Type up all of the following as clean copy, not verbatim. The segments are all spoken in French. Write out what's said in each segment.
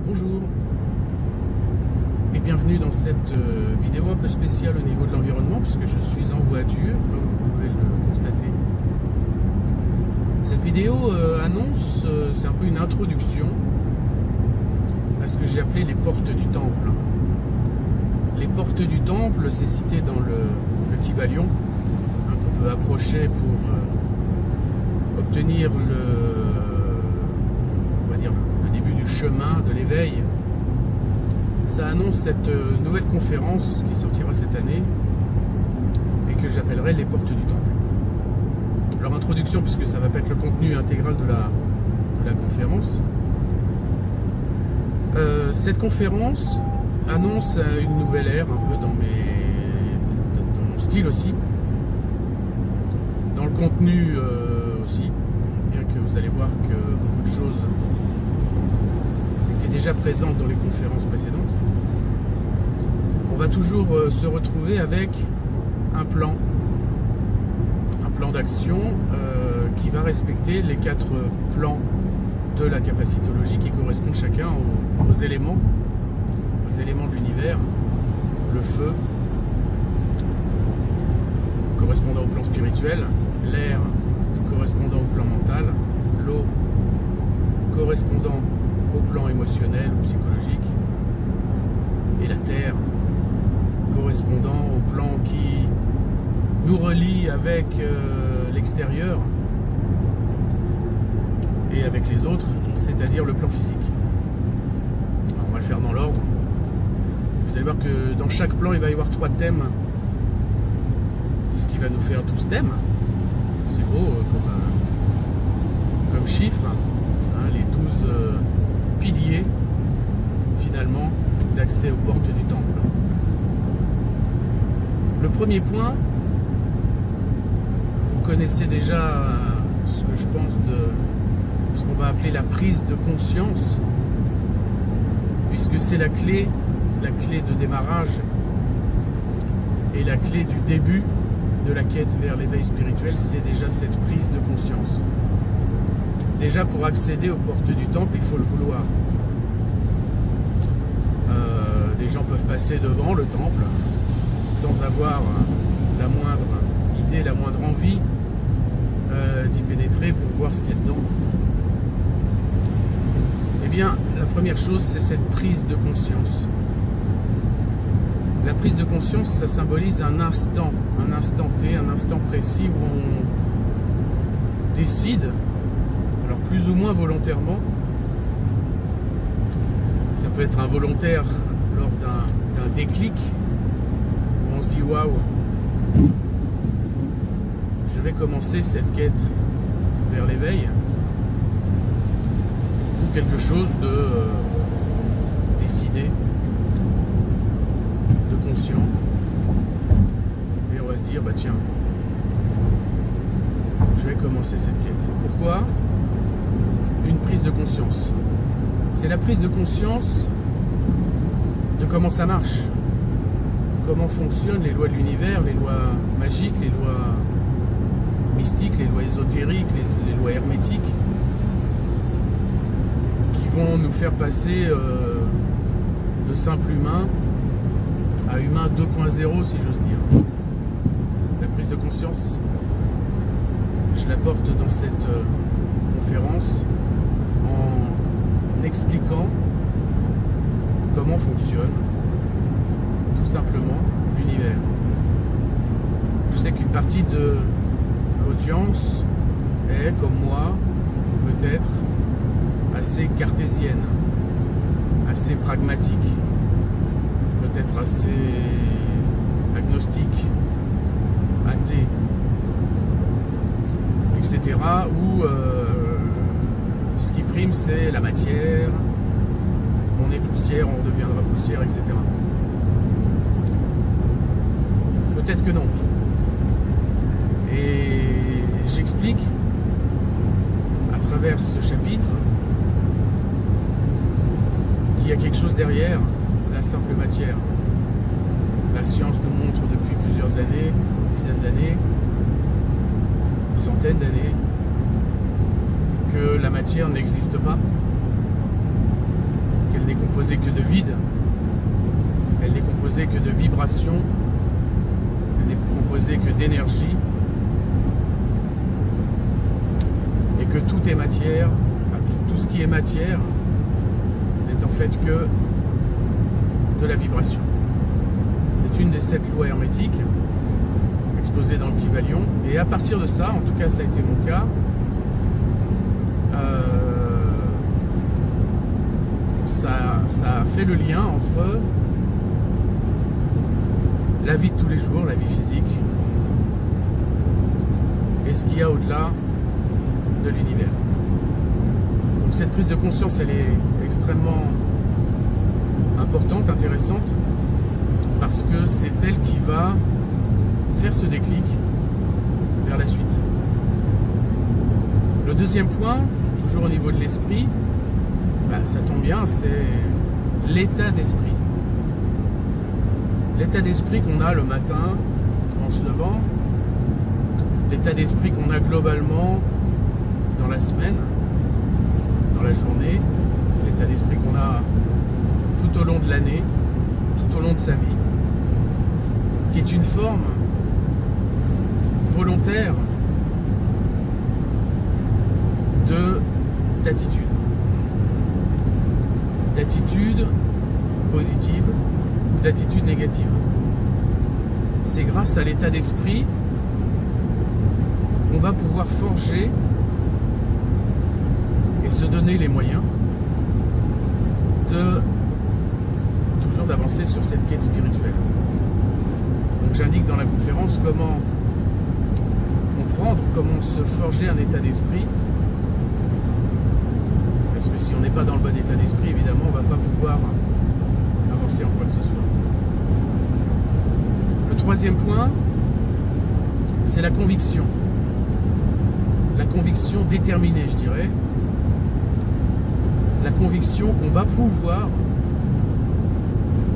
Bonjour et bienvenue dans cette vidéo un peu spéciale au niveau de l'environnement puisque je suis en voiture comme vous pouvez le constater. Cette vidéo annonce, c'est un peu une introduction à ce que j'ai appelé les portes du temple. Les portes du temple, c'est cité dans le Kybalion, qu'on peut approcher pour obtenir on va dire, le début du chemin de l'éveil. Ça annonce cette nouvelle conférence qui sortira cette année et que j'appellerai les portes du temple. Alors introduction, puisque ça va pas être le contenu intégral de la conférence. Cette conférence annonce une nouvelle ère un peu dans mon style aussi, dans le contenu aussi, bien que vous allez voir que beaucoup de choses étaient déjà présentes dans les conférences précédentes. On va toujours se retrouver avec un plan d'action qui va respecter les 4 plans de la capacitologie qui correspondent chacun aux éléments de l'univers. Le feu correspondant au plan spirituel, l'air correspondant au plan mental, l'eau correspondant au plan émotionnel ou psychologique, et la terre correspondant au plan qui nous relie avec l'extérieur et avec les autres, c'est-à-dire le plan physique. Alors, on va le faire dans l'ordre. Vous allez voir que dans chaque plan, il va y avoir 3 thèmes, ce qui va nous faire 12 thèmes. C'est beau comme chiffre, hein, les 12 piliers finalement d'accès aux portes du temple. Le premier point, vous connaissez déjà ce que je pense de ce qu'on va appeler la prise de conscience, puisque c'est la clé de démarrage et la clé du début de la quête vers l'éveil spirituel, c'est déjà cette prise de conscience. Déjà, pour accéder aux portes du temple, il faut le vouloir. Des gens peuvent passer devant le temple sans avoir la moindre idée, la moindre envie d'y pénétrer pour voir ce qu'il y a dedans. Eh bien, la première chose, c'est cette prise de conscience. La prise de conscience, ça symbolise un instant T, un instant précis où on décide, alors plus ou moins volontairement. Ça peut être involontaire lors d'un déclic, où on se dit waouh, je vais commencer cette quête vers l'éveil, ou quelque chose de décidé, de conscient, et on va se dire bah tiens, je vais commencer cette quête. Pourquoi? Une prise de conscience. C'est la prise de conscience de comment ça marche, comment fonctionnent les lois de l'univers, les lois magiques, les lois mystiques, les lois ésotériques, les lois hermétiques, qui vont nous faire passer de simple humain à humain 2.0, si j'ose dire. La prise de conscience, je l'apporte dans cette conférence en expliquant comment fonctionne tout simplement l'univers. Je sais qu'une partie de l'audience est, comme moi, peut-être assez cartésienne, assez pragmatique, peut-être assez agnostique, athée, etc. Où ce qui prime, c'est la matière, on est poussière, on deviendra poussière, etc. Peut-être que non. Et j'explique à travers ce chapitre qu'il y a quelque chose derrière la simple matière. La science nous montre depuis plusieurs années, dizaines d'années, centaines d'années, que la matière n'existe pas, qu'elle n'est composée que de vide, elle n'est composée que de vibrations, elle n'est composée que d'énergie, et que tout est matière, enfin tout ce qui est matière n'est en fait que de la vibration. C'est une des 7 lois hermétiques exposées dans le Kybalion, et à partir de ça, en tout cas ça a été mon cas, ça a fait le lien entre la vie de tous les jours, la vie physique, et ce qu'il y a au-delà de l'univers. Donc cette prise de conscience, elle est extrêmement importante, intéressante, parce que c'est elle qui va faire ce déclic vers la suite. Le deuxième point, toujours au niveau de l'esprit, ça tombe bien, c'est l'état d'esprit. L'état d'esprit qu'on a le matin en se levant, l'état d'esprit qu'on a globalement dans la semaine, dans la journée, l'état d'esprit qu'on a tout au long de l'année, tout au long de sa vie, qui est une forme volontaire d'attitude. D'attitude positive ou d'attitude négative. C'est grâce à l'état d'esprit qu'on va pouvoir forger et se donner les moyens toujours d'avancer sur cette quête spirituelle. Donc j'indique dans la conférence comment comprendre, comment se forger un état d'esprit, parce que si on n'est pas dans le bon état d'esprit, évidemment, on ne va pas pouvoir avancer en quoi que ce soit. Le troisième point, c'est la conviction. La conviction déterminée, je dirais. La conviction qu'on va pouvoir,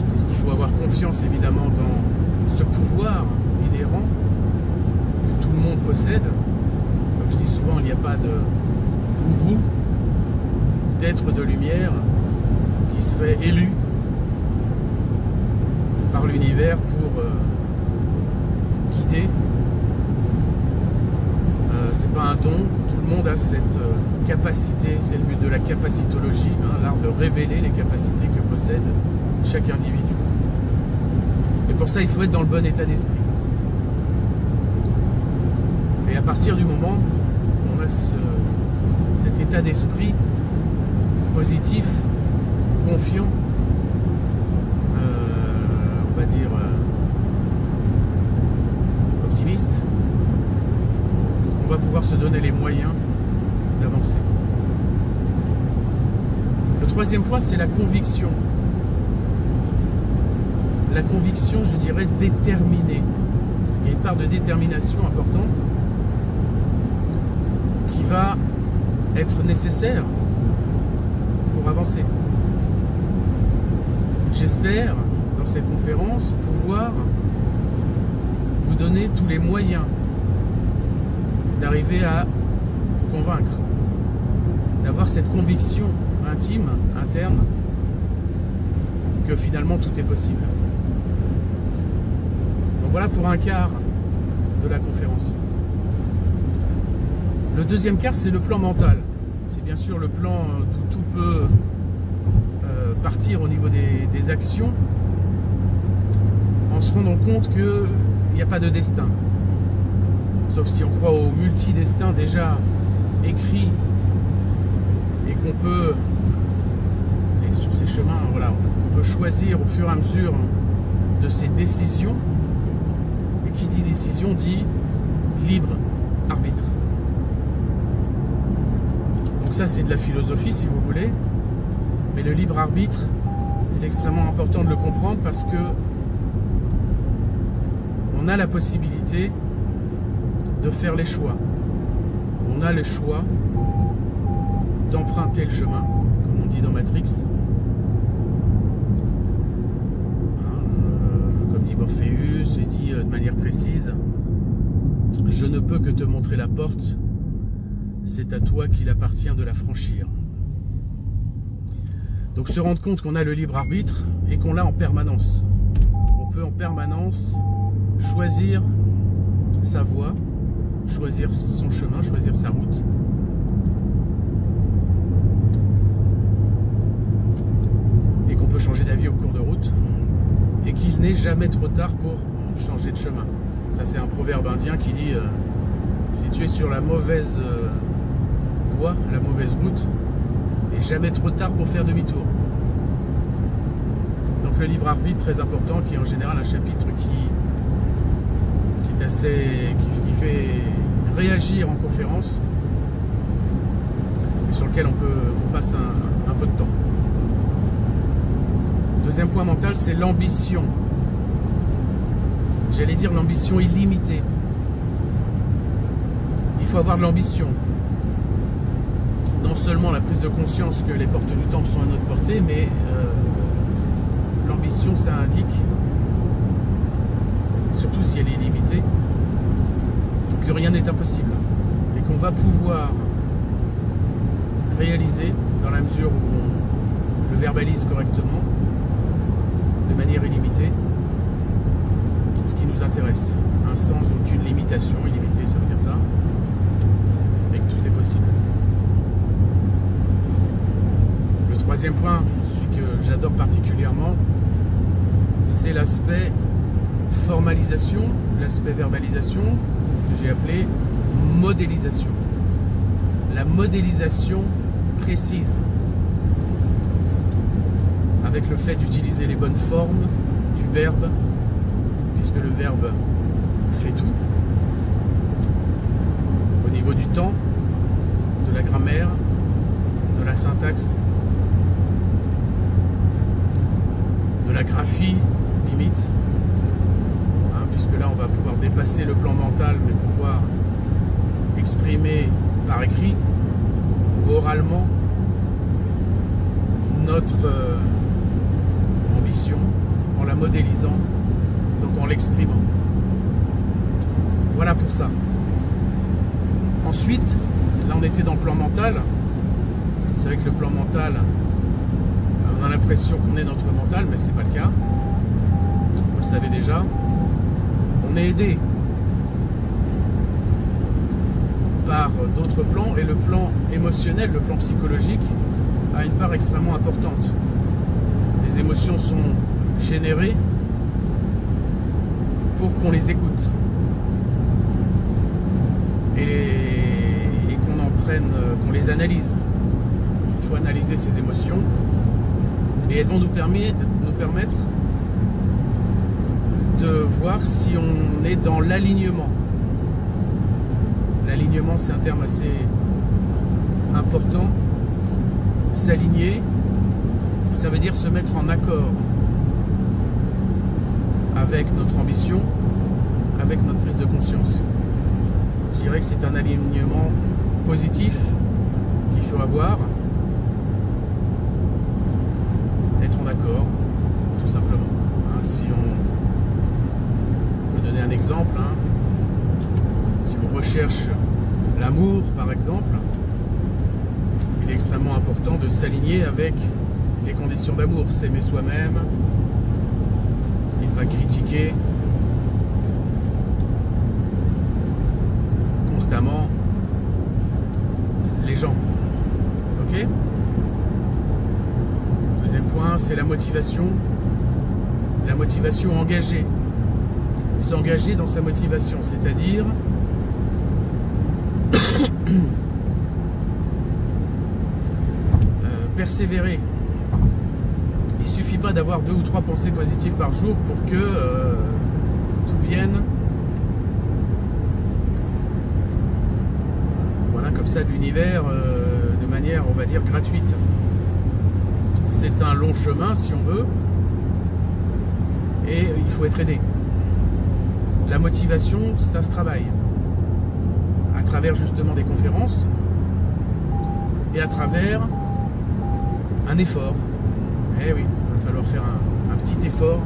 parce qu'il faut avoir confiance évidemment dans ce pouvoir inhérent que tout le monde possède. Comme je dis souvent, il n'y a pas de gourou, d'être de lumière qui serait élu par l'univers pour guider. C'est pas un don, tout le monde a cette capacité, c'est le but de la capacitologie, l'art de révéler les capacités que possède chaque individu. Et pour ça, il faut être dans le bon état d'esprit. Et à partir du moment où on a cet état d'esprit positif, confiant, on va dire optimiste, on va pouvoir se donner les moyens d'avancer. Le troisième point, c'est la conviction. La conviction, je dirais, déterminée. Il y a une part de détermination importante qui va être nécessaire pour avancer. J'espère, dans cette conférence, pouvoir vous donner tous les moyens d'arriver à vous convaincre, d'avoir cette conviction intime, interne, que finalement tout est possible. Donc voilà pour un quart de la conférence. Le deuxième quart, c'est le plan mental. C'est bien sûr le plan d'où tout peut partir au niveau des actions, en se rendant compte qu'il n'y a pas de destin. Sauf si on croit au multidestin déjà écrit et qu'on peut, et sur ces chemins, voilà, on peut choisir au fur et à mesure de ses décisions. Et qui dit décision dit libre arbitre. Donc ça, c'est de la philosophie si vous voulez, mais le libre arbitre, c'est extrêmement important de le comprendre parce que on a la possibilité de faire les choix. On a le choix d'emprunter le chemin, comme on dit dans Matrix. Comme dit Morpheus, il dit de manière précise, je ne peux que te montrer la porte, c'est à toi qu'il appartient de la franchir. Donc se rendre compte qu'on a le libre arbitre et qu'on l'a en permanence. On peut en permanence choisir sa voie, choisir son chemin, choisir sa route. Et qu'on peut changer d'avis au cours de route. Et qu'il n'est jamais trop tard pour changer de chemin. Ça, c'est un proverbe indien qui dit si tu es sur la mauvaise voie, la mauvaise route, il n'est jamais trop tard pour faire demi-tour. Donc le libre arbitre, très important, qui est en général un chapitre qui est assez, qui fait réagir en conférence et sur lequel on passe un peu de temps. Deuxième point mental, c'est l'ambition. J'allais dire l'ambition illimitée. Il faut avoir de l'ambition. Non seulement la prise de conscience que les portes du temps sont à notre portée, mais l'ambition, ça indique, surtout si elle est illimitée, que rien n'est impossible et qu'on va pouvoir réaliser, dans la mesure où on le verbalise correctement, de manière illimitée, ce qui nous intéresse, sans aucune limitation. Illimité, ça veut dire ça, et que tout est possible. Le troisième point, celui que j'adore particulièrement, c'est l'aspect formalisation, l'aspect verbalisation, que j'ai appelé modélisation. La modélisation précise, avec le fait d'utiliser les bonnes formes du verbe, puisque le verbe fait tout, au niveau du temps, de la grammaire, de la syntaxe, de la graphie, limite, puisque là on va pouvoir dépasser le plan mental, mais pouvoir exprimer par écrit ou oralement notre ambition en la modélisant, donc en l'exprimant. Voilà pour ça. Ensuite, là on était dans le plan mental. Vous savez que le plan mental, on a l'impression qu'on est notre mental, mais c'est pas le cas. Vous le savez déjà. On est aidé par d'autres plans, et le plan émotionnel, le plan psychologique, a une part extrêmement importante. Les émotions sont générées pour qu'on les écoute et qu'on en prenne, qu'on les analyse. Il faut analyser ces émotions et elles vont nous permettre de voir si on est dans l'alignement. L'alignement, c'est un terme assez important. S'aligner, ça veut dire se mettre en accord avec notre ambition, avec notre prise de conscience. Je dirais que c'est un alignement positif qu'il faut avoir. Être en accord, tout simplement. Si on peut donner un exemple, si on recherche l'amour, par exemple, il est extrêmement important de s'aligner avec les conditions d'amour, s'aimer soi-même, et ne pas critiquer constamment les gens. Ok ? Deuxième point, c'est la motivation engagée. S'engager dans sa motivation, c'est-à-dire persévérer. Il ne suffit pas d'avoir 2 ou 3 pensées positives par jour pour que tout vienne voilà, comme ça de l'univers, de manière, on va dire, gratuite. C'est un long chemin, si on veut, et il faut être aidé. La motivation, ça se travaille à travers justement des conférences et à travers un effort. Eh oui, il va falloir faire un petit effort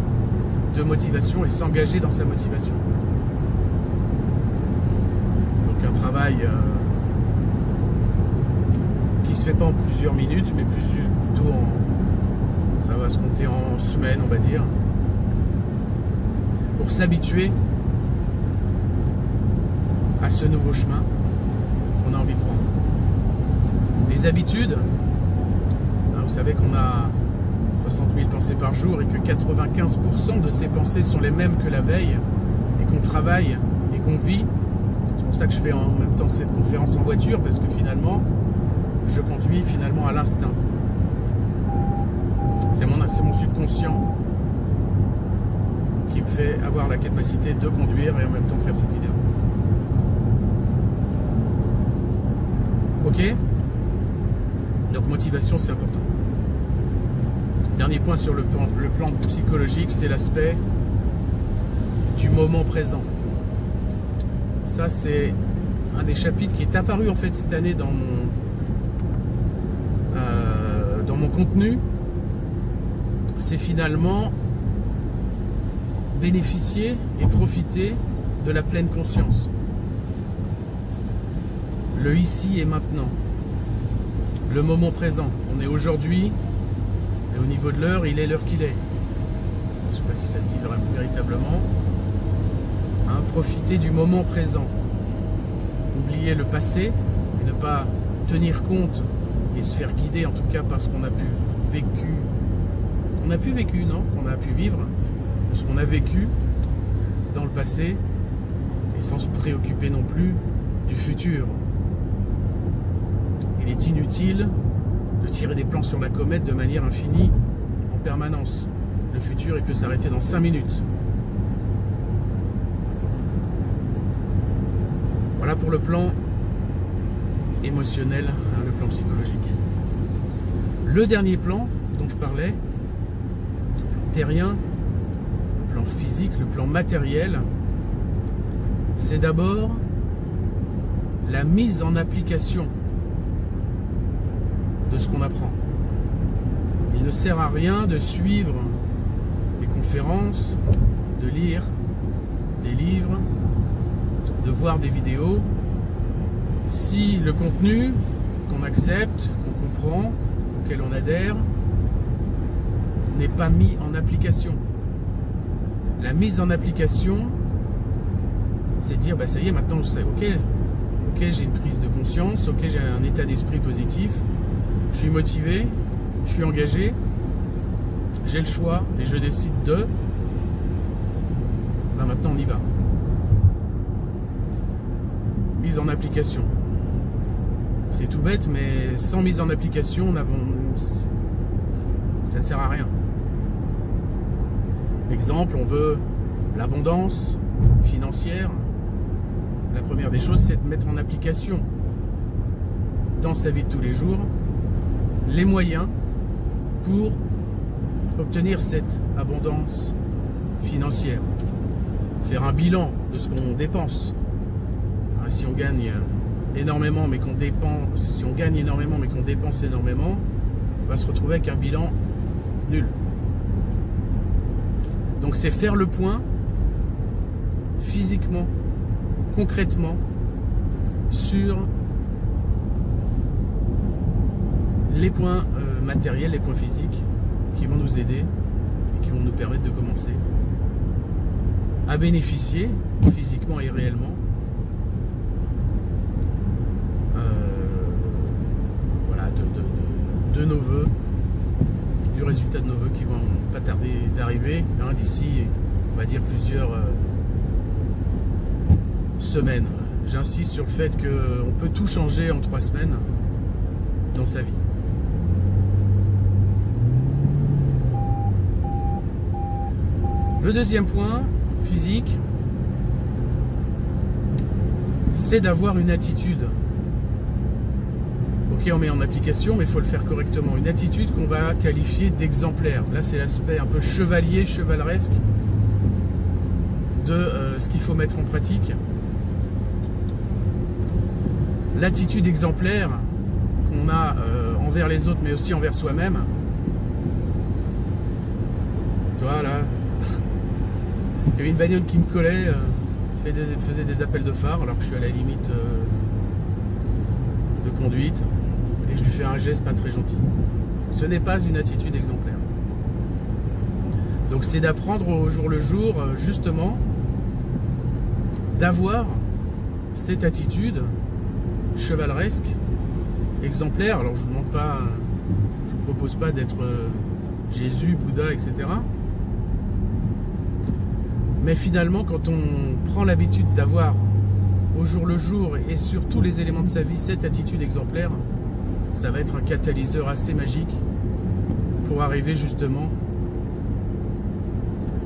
de motivation et s'engager dans sa motivation. Donc un travail qui se fait pas en plusieurs minutes, mais plutôt semaines, on va dire, pour s'habituer à ce nouveau chemin qu'on a envie de prendre. Les habitudes, vous savez qu'on a 60 000 pensées par jour et que 95% de ces pensées sont les mêmes que la veille et qu'on travaille et qu'on vit. C'est pour ça que je fais en même temps cette conférence en voiture, parce que finalement, je conduis finalement à l'instinct. C'est mon subconscient qui me fait avoir la capacité de conduire et en même temps de faire cette vidéo. Ok? Donc motivation, c'est important. Dernier point sur le plan psychologique, c'est l'aspect du moment présent. Ça, c'est un des chapitres qui est apparu en fait cette année dans mon contenu. C'est finalement bénéficier et profiter de la pleine conscience. Le ici et maintenant. Le moment présent. On est aujourd'hui, et au niveau de l'heure, il est l'heure qu'il est. Je ne sais pas si ça se dit véritablement. Hein, profiter du moment présent. Oublier le passé et ne pas tenir compte et se faire guider en tout cas par ce qu'on a pu vivre, ce qu'on a vécu dans le passé, et sans se préoccuper non plus du futur. Il est inutile de tirer des plans sur la comète de manière infinie en permanence. Le futur, il peut s'arrêter dans 5 minutes. Voilà pour le plan émotionnel, hein, le plan psychologique. Le dernier plan dont je parlais, le plan terrien, le plan physique, le plan matériel, c'est d'abord la mise en application de ce qu'on apprend. Il ne sert à rien de suivre des conférences, de lire des livres, de voir des vidéos, si le contenu qu'on accepte, qu'on comprend, auquel on adhère, n'est pas mis en application. La mise en application, c'est dire, bah ça y est, maintenant je sais, ok, j'ai une prise de conscience, ok, j'ai un état d'esprit positif, je suis motivé, je suis engagé, j'ai le choix et je décide de, ben maintenant on y va. Mise en application. C'est tout bête, mais sans mise en application, ça ne sert à rien. Exemple, on veut l'abondance financière. La première des choses, c'est de mettre en application dans sa vie de tous les jours les moyens pour obtenir cette abondance financière. Faire un bilan de ce qu'on dépense. Si on gagne énormément mais qu'on dépense, si on gagne énormément mais qu'on dépense énormément, on va se retrouver avec un bilan nul. Donc c'est faire le point physiquement, concrètement, sur les points matériels, les points physiques qui vont nous aider et qui vont nous permettre de commencer à bénéficier physiquement et réellement de nos voeux, du résultat de nos voeux qui vont pas tarder d'arriver, hein, d'ici, on va dire, plusieurs semaines. J'insiste sur le fait qu'on peut tout changer en 3 semaines dans sa vie. Le deuxième point, physique, c'est d'avoir une attitude. Ok, on met en application, mais il faut le faire correctement. Une attitude qu'on va qualifier d'exemplaire. Là, c'est l'aspect un peu chevalier, chevaleresque de ce qu'il faut mettre en pratique. L'attitude exemplaire qu'on a envers les autres, mais aussi envers soi-même. Tu vois, là, il y avait une bagnole qui me collait, faisait des appels de phare, alors que je suis à la limite de conduite. Et je lui fais un geste pas très gentil. Ce n'est pas une attitude exemplaire. Donc c'est d'apprendre au jour le jour, justement, d'avoir cette attitude chevaleresque, exemplaire. Alors je vous demande pas, je vous propose pas d'être Jésus, Bouddha, etc. Mais finalement, quand on prend l'habitude d'avoir au jour le jour et sur tous les éléments de sa vie cette attitude exemplaire, ça va être un catalyseur assez magique pour arriver justement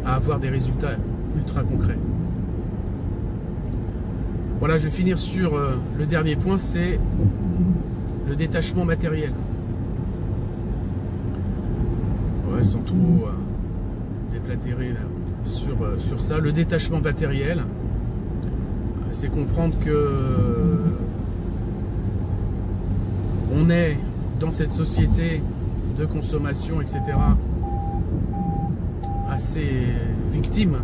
à avoir des résultats ultra concrets. Voilà, je vais finir sur le dernier point, c'est le détachement matériel. Ouais, sans trop déplatérer là, sur ça. Le détachement matériel, c'est comprendre que on est dans cette société de consommation, etc., assez victime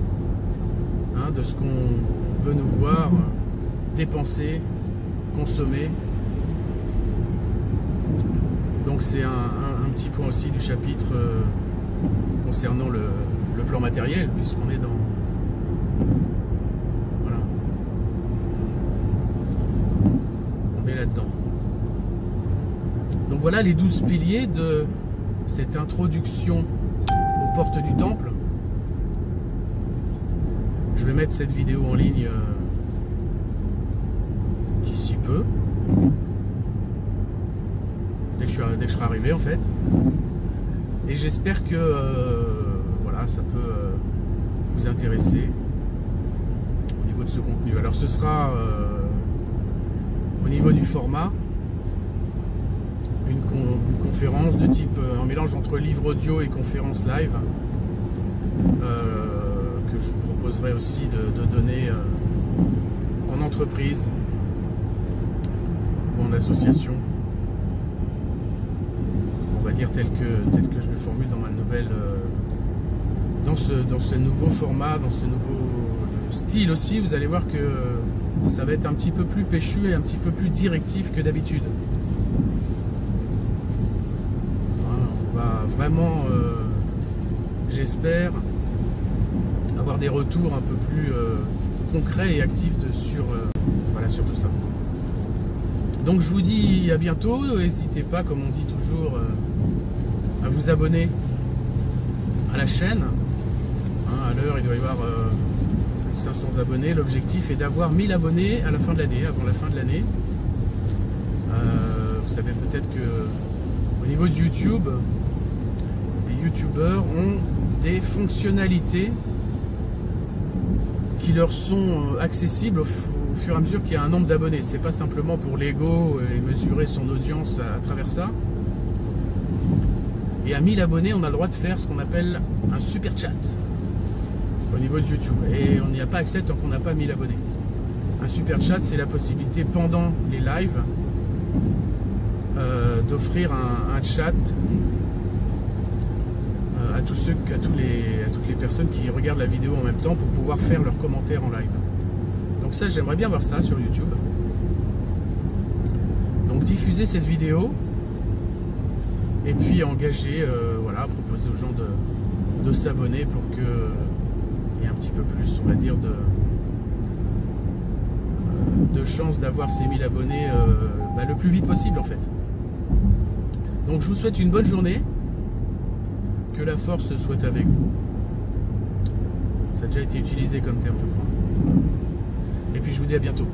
de ce qu'on veut nous voir dépenser, consommer. Donc c'est un petit point aussi du chapitre concernant le plan matériel, puisqu'on est dans... Voilà. On est là-dedans. Donc voilà les 12 piliers de cette introduction aux portes du temple. Je vais mettre cette vidéo en ligne d'ici peu, dès que je serai arrivé en fait, et j'espère que voilà, ça peut vous intéresser au niveau de ce contenu. Alors ce sera au niveau du format une conférence de type un mélange entre livre audio et conférence live, que je vous proposerai aussi de donner en entreprise ou en association, on va dire tel que je le formule dans ma nouvelle dans ce nouveau format, dans ce nouveau style aussi. Vous allez voir que ça va être un petit peu plus péchu et un petit peu plus directif que d'habitude. Voilà, on va vraiment j'espère avoir des retours un peu plus concrets et actifs voilà, sur tout ça. Donc je vous dis à bientôt. N'hésitez pas, comme on dit toujours, à vous abonner à la chaîne. À l'heure, il doit y avoir plus de 500 abonnés. L'objectif est d'avoir 1000 abonnés à la fin de l'année, avant la fin de l'année. Vous savez peut-être que au niveau de YouTube, les youtubeurs ont des fonctionnalités qui leur sont accessibles au fur et à mesure qu'il y a un nombre d'abonnés. C'est pas simplement pour l'ego et mesurer son audience à travers ça. Et à 1000 abonnés, on a le droit de faire ce qu'on appelle un super chat au niveau de YouTube. Et on n'y a pas accès tant qu'on n'a pas 1000 abonnés. Un super chat, c'est la possibilité pendant les lives d'offrir un chat à toutes les personnes qui regardent la vidéo en même temps pour pouvoir faire leurs commentaires en live. Donc ça, j'aimerais bien voir ça sur YouTube. Donc diffuser cette vidéo et puis engager, voilà, proposer aux gens de s'abonner pour qu'il y ait un petit peu plus, on va dire, de chances d'avoir ces 1000 abonnés le plus vite possible en fait. Donc je vous souhaite une bonne journée. Que la force soit avec vous. Ça a déjà été utilisé comme terme, je crois. Et puis je vous dis à bientôt.